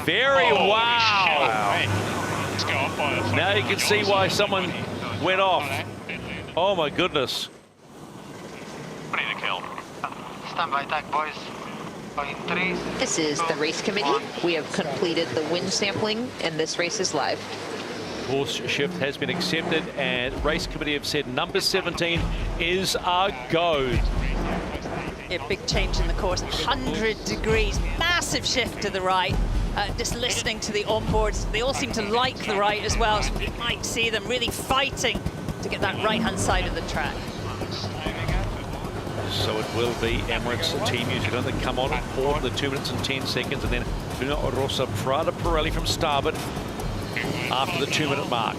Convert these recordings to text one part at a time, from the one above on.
Very wow. Let's go off by a Now you can see why someone went off. Oh my goodness. Ready to kill. Stand by attack, boys. This is the race committee. We have completed the wind sampling, and this race is live. Course shift has been accepted, and race committee have said number 17 is a go. A big change in the course, 100 degrees, massive shift to the right. Just listening to the onboards, they all seem to like the right as well, so we might see them really fighting to get that right-hand side of the track. So it will be Emirates Team New Zealand that come on board the 2 minutes and 10 seconds, and then Vuitton Rossa Prada Pirelli from starboard after the 2 minute mark.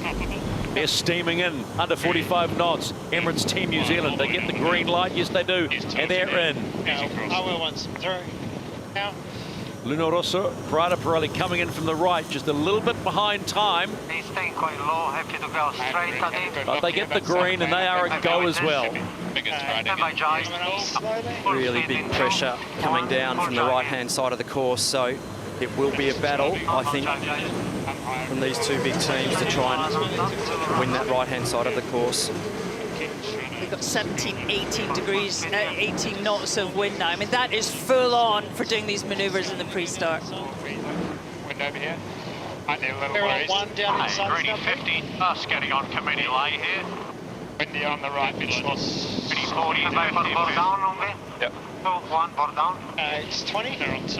They're steaming in under 45 knots. Emirates Team New Zealand, they get the green light, yes they do, and they're in. Vuitton Rossa Prada Pirelli coming in from the right, just a little bit behind time. He's staying quite low, happy to go straight at him. But they get the green and they are a go as well. Really big pressure coming down from the right-hand side of the course, so it will be a battle, I think, from these two big teams to try and win that right-hand side of the course. We've got 17, 18 degrees, 18 knots of wind now. I mean, that is full on for doing these maneuvers in the pre-start. Wind over here. I need a little breeze. One down inside. Green 50. Us getting on committee lay here. Windy on the right, bit lost. 40 to 50. Yep. 1 board down. It's 20. They're on 2.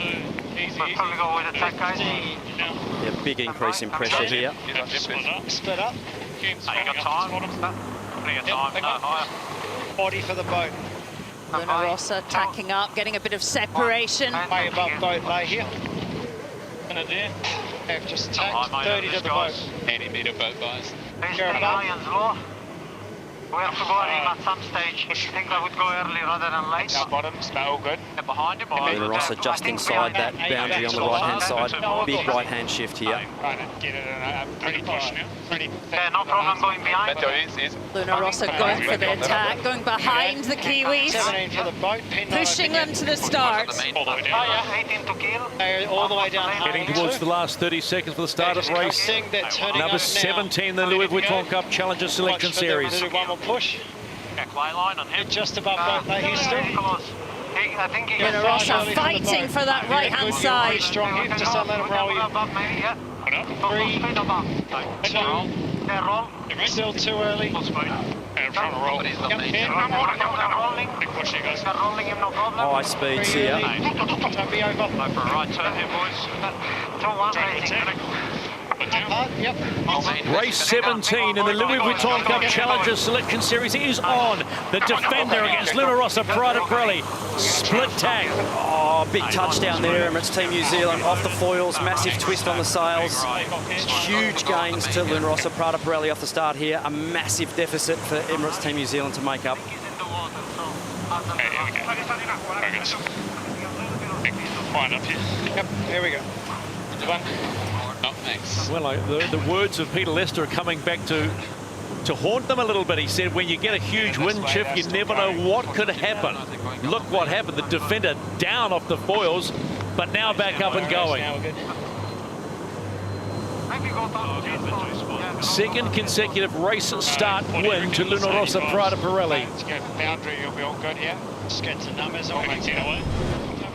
Easy, We'll probably go with attack, guys. Yeah, big increase in pressure here. Split up. You got time? Plenty of time. Higher. 40 for the boat. Vuitton Rossa tacking up, getting a bit of separation. Way above boat lay here. Minute there. Have just tacked 30 to the boat. 80 metre boat, guys. Lions low. We have to go in at some stage. I think I would go early rather than late. Our bottoms, they're all good. They're behind him. Vuitton Rossa just inside that boundary on the right-hand side. Big right-hand shift here. Trying to get it in a pretty push now. Yeah, no problem going behind. Vuitton Rossa going for the attack, going behind the Kiwis, 17 for the boat. pushing them to the start. All the way down. 18 to kill. All the way down. Getting towards the last 30 seconds for the start of race. Number 17, the Louis Vuitton Cup Challenger Selection Series. One more push. Line on him. Just above boat lay here still. I think he Vuitton Rossa fighting for that right-hand side. Strong here, just don't let him roll you. 3, 2, still too early. Trying to roll. High speeds here. Don't be over. For a right turn here, boys. Race 17 in the Louis Vuitton Cup Challenger Selection Series is on. The defender against Vuitton Rossa Prada Pirelli. Split tag. Oh, big touchdown there, Emirates Team New Zealand. Off the foils, massive twist on the sails. Huge gains to Vuitton Rossa Prada Pirelli off the start here. A massive deficit for Emirates Team New Zealand to make up. Wind up here. Yep, here we go. Oh, thanks. Well, the words of Peter Lester are coming back to haunt them a little bit. He said, when you get a huge wind shift, you never know what could happen. Look what happened. The defender down off the foils, but now back up and going. Second consecutive race start win to Vuitton Rossa Prada Pirelli. Boundary, you'll be all good here. Just get some numbers on. Watching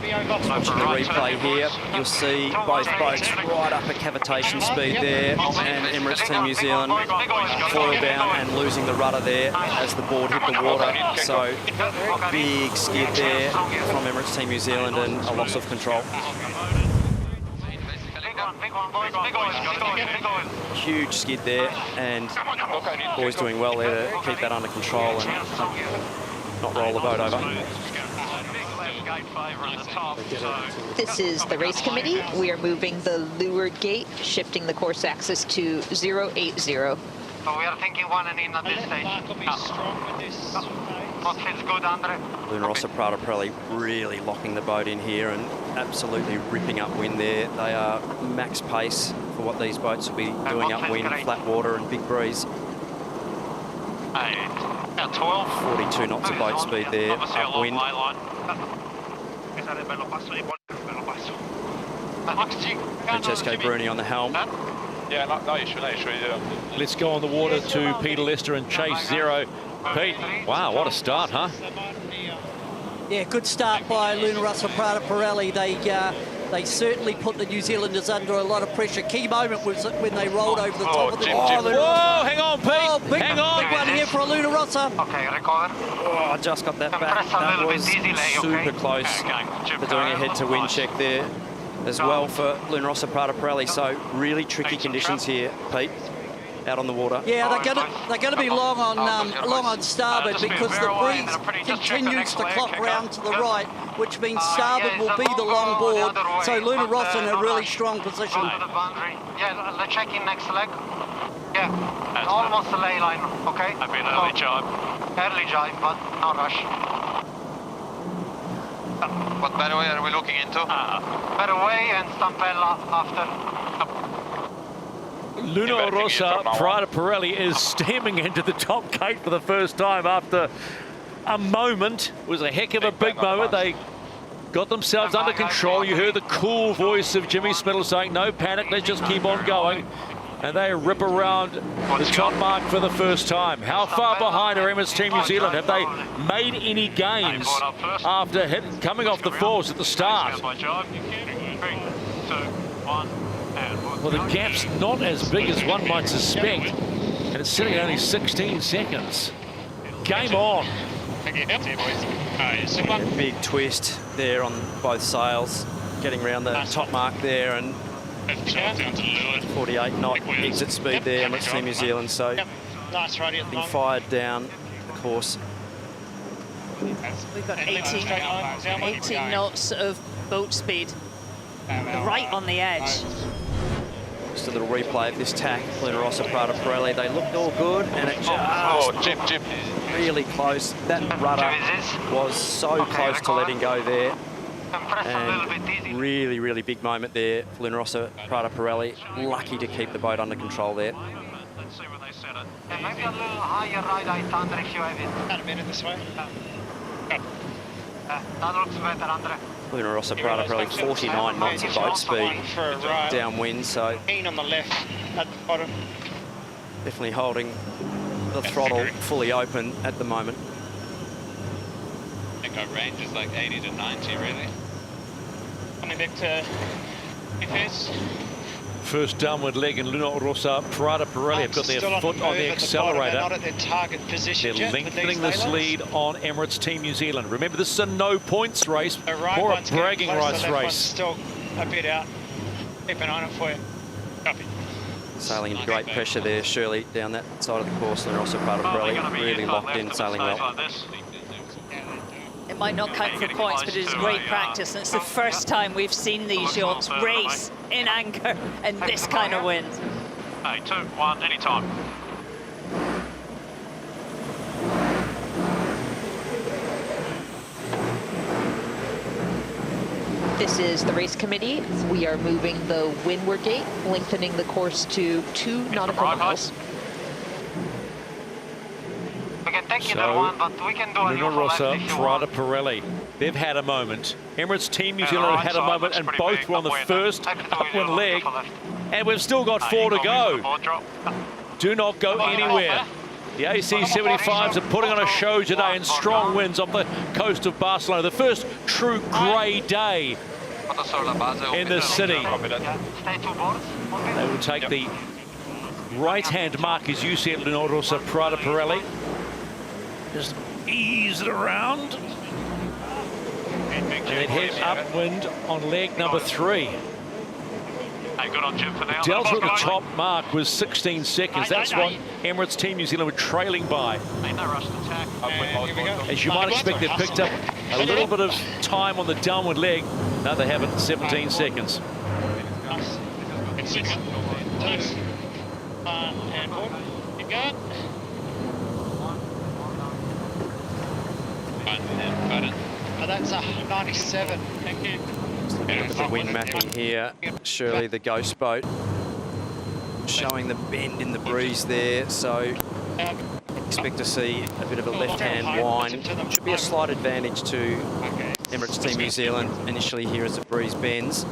Watching the replay here, you'll see both boats right up at cavitation speed there, and Emirates Team New Zealand foil down and losing the rudder there as the board hit the water. So big skid there from Emirates Team New Zealand and a loss of control. Huge skid there, and boys doing well there to keep that under control and not roll the boat over. This is the race committee. We are moving the leeward gate, shifting the course axis to 080. So we are thinking one and in at this stage. What feels good, Andre? Vuitton Rossa Prada Pirelli really locking the boat in here and absolutely ripping upwind there. They are max pace for what these boats will be doing upwind, flat water and big breeze. About 12. 42 knots of boat speed there, upwind. Francesco Bruni on the helm. Yeah, no issue, yeah. Let's go on the water to Peter Lester and Chase Zero. Pete, wow, what a start, huh? Yeah, good start by Luna Rossa Prada Pirelli. They certainly put the New Zealanders under a lot of pressure. Key moment was when they rolled over the top of the... Whoa, hang on, Pete. Hang on. Big one here for Luna Rossa. Okay, recover. Oh, I just got that back. That was super close for doing a head-to-wind check there as well for Luna Rossa Prada Pirelli. So really tricky conditions here, Pete, out on the water. Yeah, they're going to be long on starboard because the breeze continues to clock round to the right, which means starboard will be the long board. So Luna Rossa in a really strong position. Yeah, the check-in next leg. Yeah, almost the ley line, okay? I've been early jibe. Early jibe, but no rush. What better way are we looking into? Better way and Stampella after. Luna Rossa Prada Pirelli is steaming into the top gate for the first time after a moment. It was a heck of a big moment. They got themselves under control. You heard the cool voice of Jimmy Spittle saying, no panic, let's just keep on going. And they rip around the top mark for the first time. How far behind are Emirates Team New Zealand? Have they made any gains after coming off the fours at the start? Well, the gap's not as big as one might suspect, and it's sitting at only 16 seconds. Game on. Big twist there on both sails, getting around the top mark there, and 48 knot exit speed there, Emirates Team New Zealand. So being fired down the course. We've got 18 knots of boat speed, right on the edge. Just a little replay of this tack, Luna Rossa Prada Pirelli. They looked all good, and it just really close. That rudder was so close to letting go there. And really, really big moment there for Luna Rossa Prada Pirelli. Lucky to keep the boat under control there. Let's see where they set it. Yeah, maybe a little higher right eye thunder if you have it. About a minute this way. That looks better, Andre. Luna Rossa Prada Pirelli, 49 knots of boat speed downwind, so Keen on the left at the bottom. definitely holding the throttle fully open at the moment. I think our range is like 80 to 90, really. Coming back to FS. First downward leg in Luna Rossa Prada Pirelli have got their foot on the accelerator. They're not at their target position. They're lengthening this lead on Emirates Team New Zealand. Remember, this is a no points race, or a bragging rights race. Still a bit out. Keep an eye on it for you. Copy. Sailing in great pressure there, Shirley, down that side of the course. Luna Rossa Prada Pirelli really locked in, sailing well. It might not count for points, but it is great practice, and it's the first time we've seen these yachts race in anchor in this kind of wind. Hey, 2, 1, anytime. This is the race committee. We are moving the windward gate, lengthening the course to 2 nautical miles. We can take either one, but we can do a Luna Rossa Prada Pirelli. They've had a moment. Emirates Team New Zealand have had a moment, and both were on the first upwind leg. And we've still got 4 to go. Do not go anywhere. The AC-75s are putting on a show today in strong winds off the coast of Barcelona. The first true grey day in the city. They will take the right-hand mark, as you see at Luna Rossa Prada Pirelli. Just ease it around. And then head upwind on leg number 3. Hey, good on Jim for now. Delta at the top mark was 16 seconds. That's what Emirates Team New Zealand were trailing by. No rush to attack. As you might expect, they've picked up a little bit of time on the downward leg. No, they haven't. 17 seconds. And 6, 2, 1, and 4. Keep going. Oh, that's a 97. Thank you. Look at the wind mapping here. Shirley, the ghost boat, showing the bend in the breeze there. So expect to see a bit of a left-hand wind. Should be a slight advantage to Emirates Team New Zealand initially here as the breeze bends.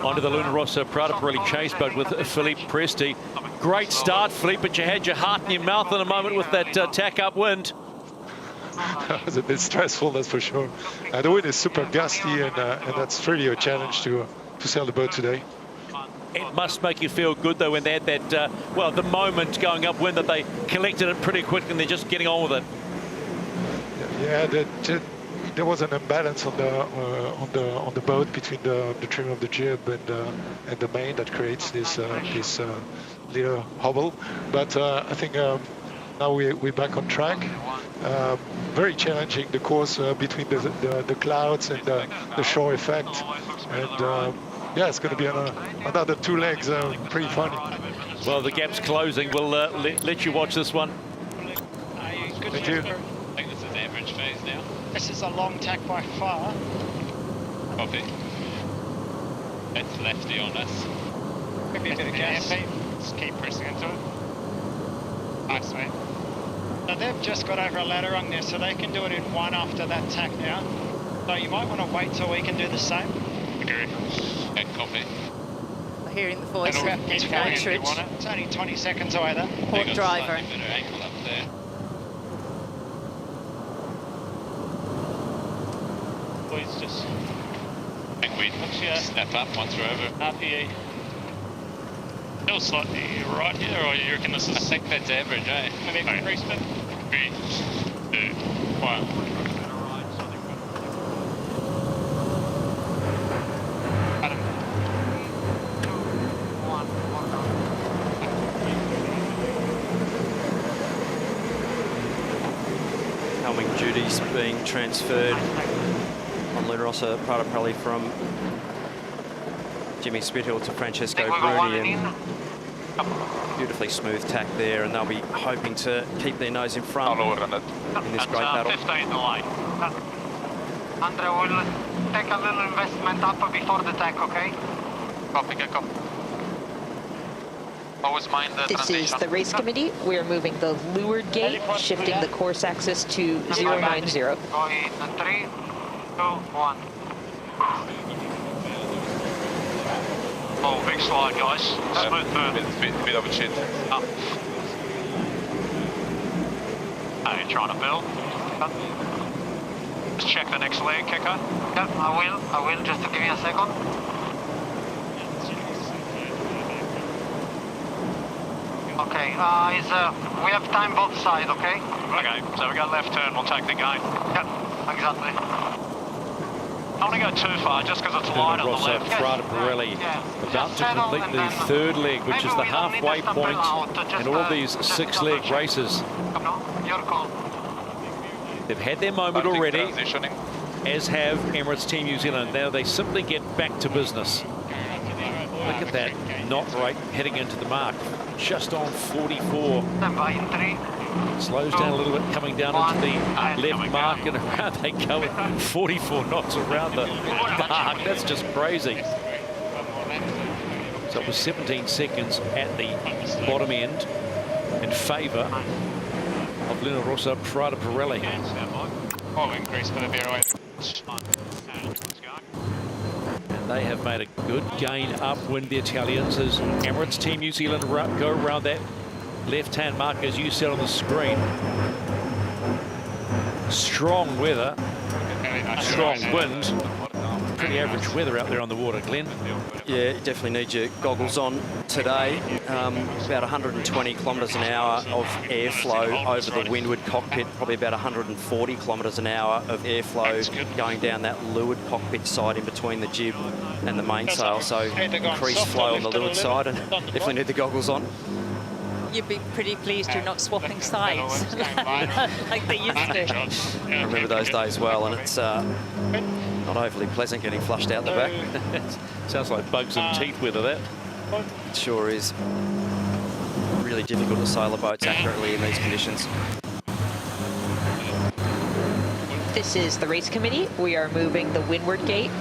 onto the Luna Rossa Prada Pirelli chase boat with Philippe Presti. Great start, Philippe, but you had your heart in your mouth in a moment with that tack upwind. It was a bit stressful, that's for sure. The wind is super gusty, and that's really a challenge to sail the boat today. It must make you feel good, though, when they had that, well, the moment going upwind that they collected it pretty quick and they're just getting on with it. Yeah, there was an imbalance on the boat between the trim of the jib and the main that creates this little hobble. But I think now we're back on track. Very challenging, the course between the clouds and the shore effect, and yeah, it's going to be another 2 legs. Pretty funny. Well, the gap's closing. We'll let you watch this one. Thank you. I think this is average phase now. This is a long tack by far. Copy. It's lefty on us. Maybe a bit of gas. Just keep pressing into it. Nice, mate. So they've just got over a ladder rung there, so they can do it in one after that tack now. So you might want to wait till we can do the same. Agree. And copy. Hearing the voice of It's only 20 seconds away there. port driver. Better angle up there. Please just I think we snap up once we're over. RPE. Still slightly right here, or you reckon this is? I think that's average, eh? Maybe increase it. 3, 2, 1. Helming duties being transferred on Luna Rossa Prada Pirelli from Jimmy Spithill to Francesco Bruni, and beautifully smooth tack there, and they'll be hoping to keep their nose in front in this great battle. 15 in the line. Andre, we'll take a little investment up before the tack, okay? Copy, copy. Always mind the This is the race committee. We are moving the leeward gate, shifting the course axis to 090. Go in 3, 2, 1. Oh, big slide, guys. Smooth turn. Bit of a chin. Up. Are you trying to build? Just check the next leg, kicker. Yep, I will. Just to give me a second. Okay, we have time both sides, okay? Okay, so we got left turn, we'll take the gate. Yep, exactly. I don't want to go too far, just because it's light on the Rossa left. Prada Pirelli about to complete the 3rd leg, which is the halfway point in all these 6-leg races. No, your call. They've had their moment already, as have Emirates Team New Zealand. Now they simply get back to business. Look at that knot rate heading into the mark. Just on 44. Slows down a little bit, coming down into the left mark, and around they go with 44 knots around the mark. That's just crazy. So it was 17 seconds at the bottom end in favour of Luna Rossa Prada Pirelli. Oh, increase for the Vero. And they have made a good gain upwind, the Italians, as Emirates Team New Zealand go around that left-hand mark, as you said on the screen. Strong weather, strong wind. Pretty average weather out there on the water, Glenn. Yeah, you definitely need your goggles on today. About 120 kilometres an hour of airflow over the windward cockpit, probably about 140 kilometres an hour of airflow going down that leeward cockpit side in between the jib and the mainsail. So increased flow on the leeward side, and definitely need the goggles on. You'd be pretty pleased you're not swapping sides like they used to. I remember those days well, and it's not overly pleasant getting flushed out the back. Sounds like bugs and teeth weather, that. It sure is. Really difficult to sail the boats accurately in these conditions. This is the race committee. We are moving the windward gate,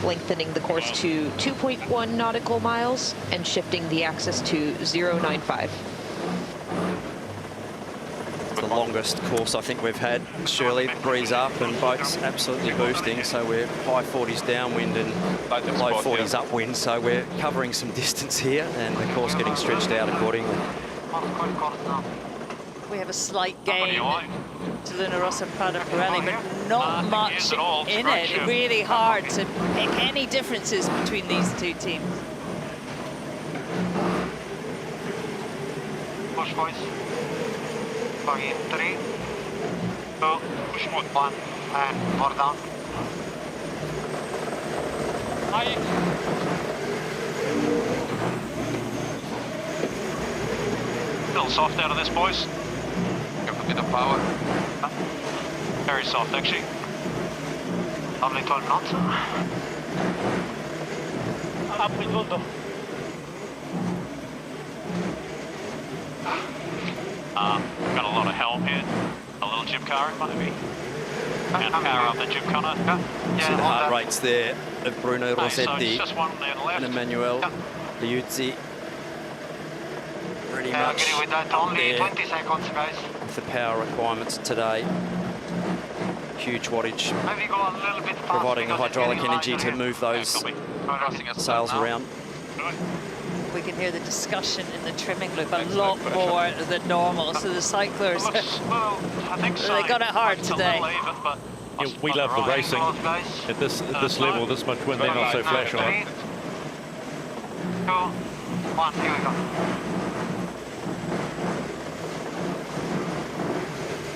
lengthening the course to 2.1 nautical miles and shifting the axis to 095. It's the longest course I think we've had. Shirley, breeze up and boats absolutely boosting, so we're high 40s downwind and low 40s upwind, so we're covering some distance here and the course getting stretched out accordingly. We have a slight gain to Luna Rossa Prada Pirelli, but not much in it. It's really hard to pick any differences between these two teams. Push, boys. Plug in 3, 2, push 1, and more down. Still soft out of this, boys. Give a bit of power. Very soft, actually. Only 12 knots. Up with London. Got a lot of helm here. A little jib car, maybe. And power up the jib corner. See the heart rates there of Bruno Rossetti just one there left. and Emmanuel Liuzzi. Pretty much Agree with that. Only there 20 seconds, guys. with the power requirements today. Huge wattage, Maybe go a little bit fast, providing the because it's hydraulic getting energy lighter to here. move those sails around. We can hear the discussion in the trimming loop a lot more than normal, so the cyclers, Well, I think so. they got it hard today. Yeah, we love the racing at this level, this much wind. They're not so flash on. 3, 2, 1, here we go.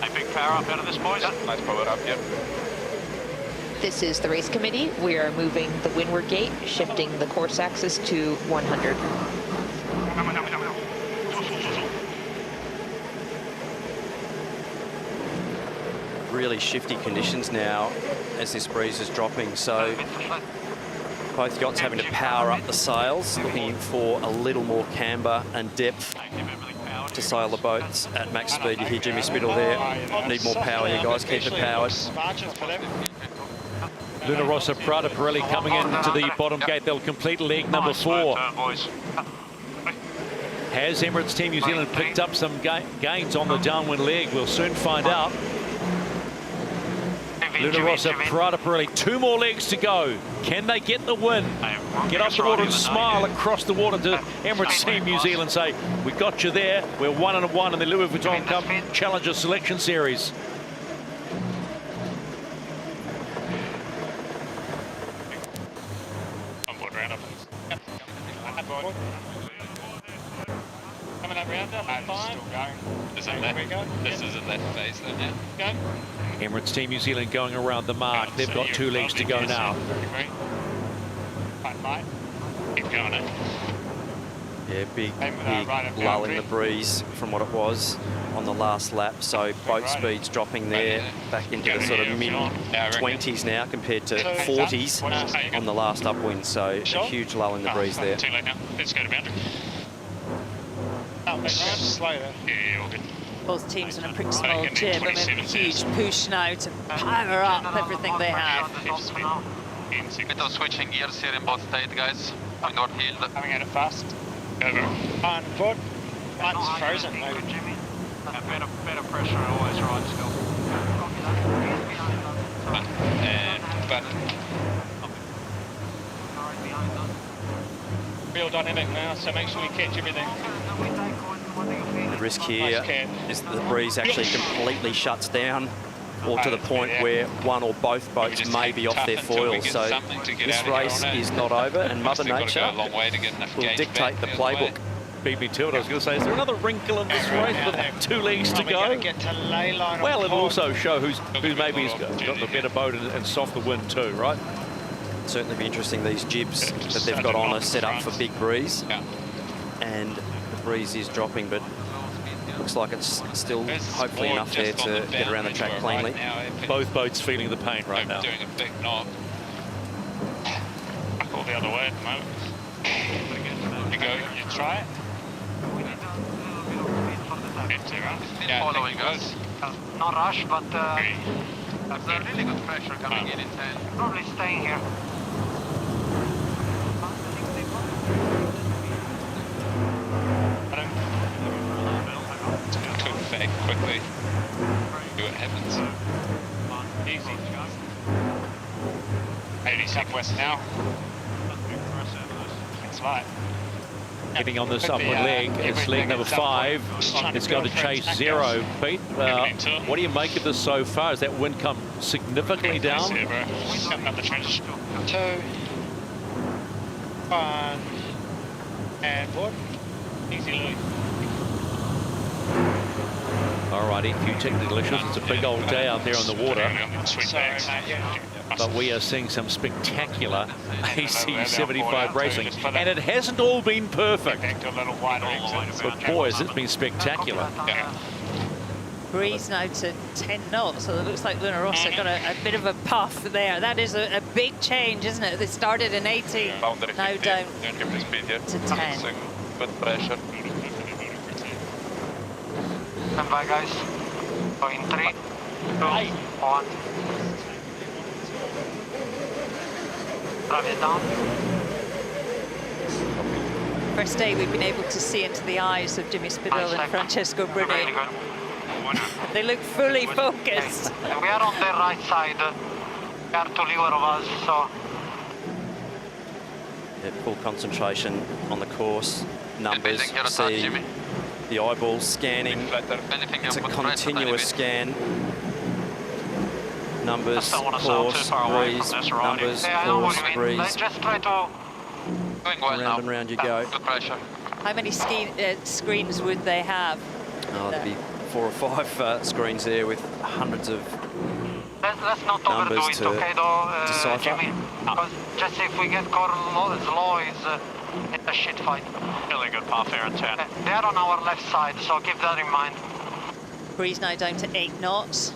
A big power up out of this, boys. Nice power up, yep. This is the race committee. We are moving the windward gate, shifting the course axis to 100. Really shifty conditions now as this breeze is dropping, so both yachts having to power up the sails, looking for a little more camber and depth to sail the boats at max speed. You hear Jimmy Spittle there. Need more power here, guys. Keep it powered. Luna Rossa Prada Pirelli coming into the bottom gate. They'll complete leg number 4. Has Emirates Team New Zealand picked up some gains on the downwind leg? We'll soon find out. Luna Rossa Prada Pirelli, 2 more legs to go. Can they get the win? Get off the water and smile across the water to Emirates Team New Zealand. Say, we got you there. We're 1-1 in the Louis Vuitton Cup Challenger Selection Series. Coming up round up, 5. This is at that phase then, yeah. Go. Emirates Team New Zealand going around the mark. They've got 2 legs to go now. Keep going, eh? Yeah, big lull in the breeze from what it was on the last lap. So boat speeds dropping there back into the sort of mid-20s now compared to 40s on the last upwind. So a huge lull in the breeze there. Too late now. Let's go to boundary. Slow there. Yeah, all good. Both teams in a pretty small jib, and a huge push now to power up everything they have. Bit of switching gears here in both state, guys. North hill. Coming at it fast. Over. On foot. Mine's frozen, maybe. Better pressure always right still. But real dynamic now, so make sure we catch everything. The risk here is that the breeze actually completely shuts down, or to the point where one or both boats may be off their foils. So this race is not over, and Mother Nature will dictate the playbook. Beat me to it. I was going to say, is there another wrinkle in this race with 2 legs to go? Well, it'll also show who maybe has got the better boat and soft the wind too, right? Certainly be interesting. These jibs that they've got on are set up for big breeze, and the breeze is dropping, but looks like it's still hopefully enough there to get around the track cleanly. Both boats feeling the pain right now. Doing a big knob. Back all the other way at the moment. You go, you try it. Yeah, following us. No rush, but there's a really good pressure coming in 10. probably staying here. fake quickly. See what happens. Easy. 80 southwest now. It's light. Getting on this upward leg, it's leg number 5. It's going to chase 0. Pete, what do you make of this so far? Has that wind come significantly down? Up the trench. 2, 1, and board. Easy, Louis. Alrighty, a few technical issues. It's a big old day out there on the water. But we are seeing some spectacular AC-75 racing. And it hasn't all been perfect. But boys, it's been spectacular. Breeze now to 10 knots, so it looks like Luna Rossa got a bit of a puff there. That is a big change, isn't it? They started in 18, now down to 10. Good pressure. Stand by, guys. So in 3, 2, 1. Drive it down. First day we've been able to see into the eyes of Jimmy Spidell and Francesco Bruni. Really good. They look fully focused. We are on the right side. They are to leeward of us, so... Yeah, full concentration on the course. Numbers, see the eyeballs scanning. It's a continuous scan. Numbers, course, breeze, numbers, course, breeze. Just try to... Round and round you go. Good pressure. How many screens would they have? Oh, there'd be 4 or 5 screens there with hundreds of Let's not overdo numbers it, to okay, though, decipher. Jimmy? Because just if we get caught as low, it's a shit fight. Really good path here in 10. They are on our left side, so keep that in mind. Breeze now down to 8 knots.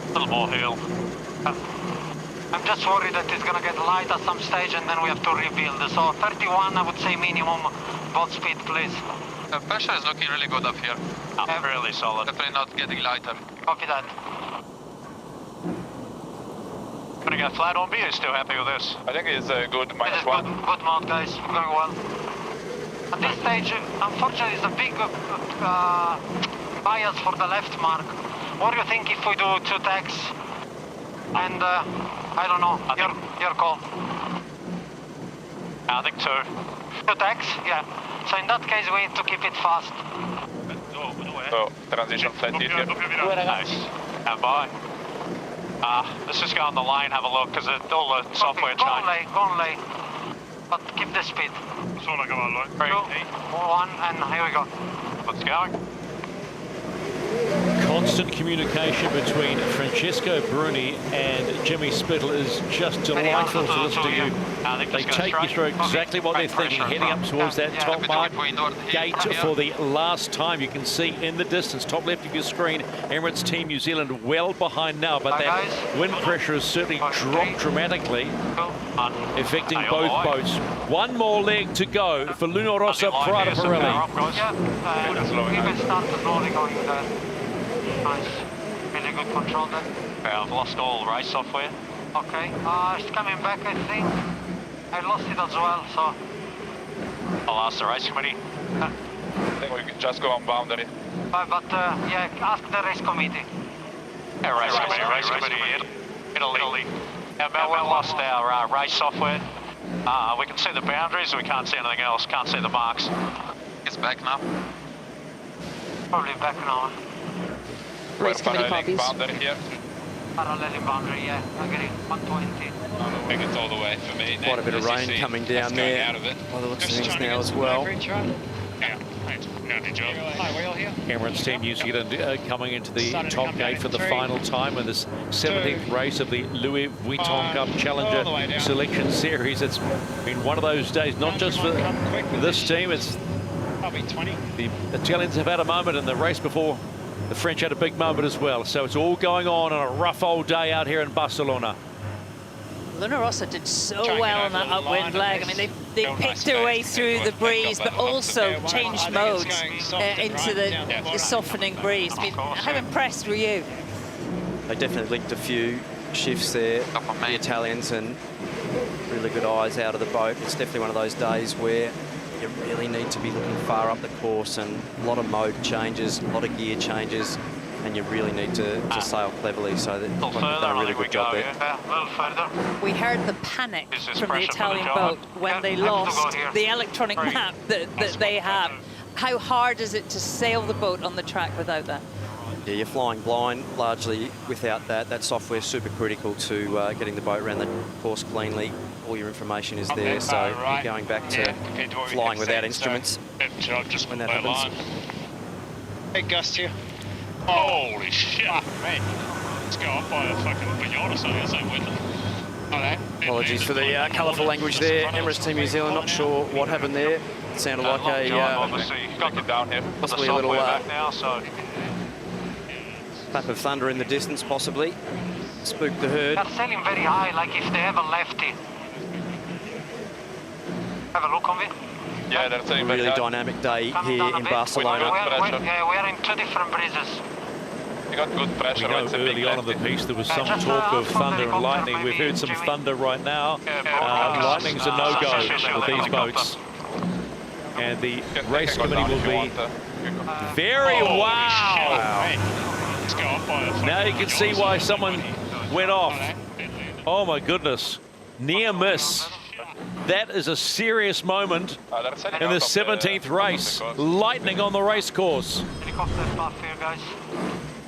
A little more heel. I'm just worried that it's going to get light at some stage and then we have to rebuild. So 31, I would say minimum boat speed, please. The pressure is looking really good up here. Really solid. Definitely not getting lighter. Copy that. Gonna get flat on B, are you still happy with this? I think it's a good It is -1. good mount, guys. Going well. At this stage, unfortunately, it's a big bias for the left mark. What do you think if we do 2 tacks? And I don't know, your call. I think 2. 2 tacks? Yeah. So in that case, we need to keep it fast. So, transition flat here. Nice. And by. Let's just go on the line, have a look, because all the software changed. Go on lay. But keep the speed. That's all I got on, 3, 2, 1, and here we go. Let's go. Constant communication between Francesco Bruni and Jimmy Spittle is just delightful to listen to you. They take you through exactly what they're thinking, heading up towards that top mark gate for the last time. You can see in the distance, top left of your screen, Emirates Team New Zealand well behind now, but that wind pressure has certainly dropped dramatically, affecting both boats. One more leg to go for Luna Rossa Prada Pirelli. Keep it started slowly going there. Nice. Really good control there. Yeah, I've lost all race software. Okay. It's coming back, I think. I lost it as well, so... I'll ask the race committee. I think we can just go on boundary. But yeah, ask the race committee. Yeah, race committee, Italy. Yeah, we lost our race software. We can see the boundaries, we can't see anything else, can't see the marks. It's back now. Probably back now. Race committee copies. Boundary here. Paralleling boundary, yeah. I get it. 120. I think it's all the way for me. Quite a bit of rain coming down there by the looks of things now as well. Yeah, good job. Hi, we all here? Emirates Team New Zealand coming into the top gate for the final time in this 17th race of the Louis Vuitton Cup Challenger Selection Series. It's been one of those days, not just for this team, it's Probably 20. the Italians have had a moment, and the race before the French had a big moment as well. So it's all going on a rough old day out here in Barcelona. Luna Rossa did so well on that upwind leg. I mean, they picked their way through the breeze, but also changed modes into the softening breeze. I mean, how impressed were you? They definitely linked a few shifts there, the Italians, and really good eyes out of the boat. It's definitely one of those days where you really need to be looking far up the course, and a lot of mode changes, a lot of gear changes, and you really need to sail cleverly. So that you've done a really good job there. We heard the panic from the Italian boat when they lost the electronic map that they have. How hard is it to sail the boat on the track without that? Yeah, you're flying blind largely without that. That software's super critical to getting the boat around the course cleanly. All your information is there, so you're going back to flying without instruments when that happens. Big gust here. Holy shit! Let's go up by a fucking yacht or something, is that with them? Apologies for the colourful language there. Emirates Team New Zealand, not sure what happened there. It sounded like possibly a little clap of thunder in the distance, possibly. Spooked the herd. They're sailing very high, like if they have a lefty. Have a look on me. Yeah, they're sailing Really dynamic day here in Barcelona. We're in two different breezes. You got good pressure. We know early on in the piece there was some talk of thunder and lightning. We've heard some thunder right now. Lightning's a no-go with these boats. And the race committee will be very wow. Now you can see why someone went off. Oh my goodness, near miss. That is a serious moment in the 17th race. Lightning on the race course.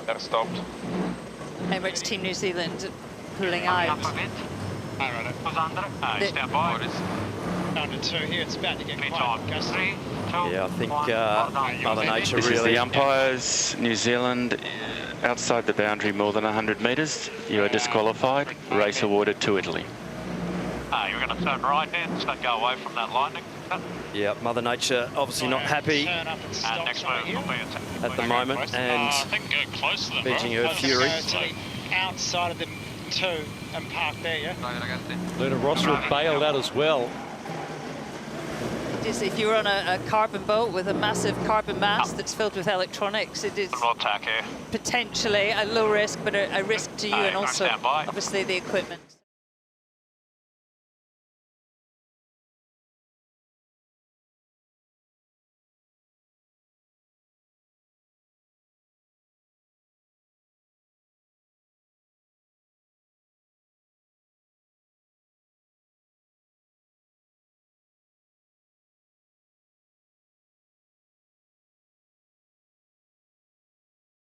They're stopped. Emirates Team New Zealand pulling out. Stand by. Down to 2 here, it's about to get quite gusty. Yeah, I think Mother Nature This really... is the umpires, New Zealand, outside the boundary more than 100 metres. You are disqualified. Race awarded to Italy. You're going to turn right here, just don't go away from that lightning. Yeah, Mother Nature obviously not happy Next move will be at the moment, and venting her fury. Outside of the 2 and park there, yeah? Luna Rossa bailed out as well. If you're on a carbon boat with a massive carbon mast that's filled with electronics, it is potentially a low risk, but a risk to you and also obviously the equipment.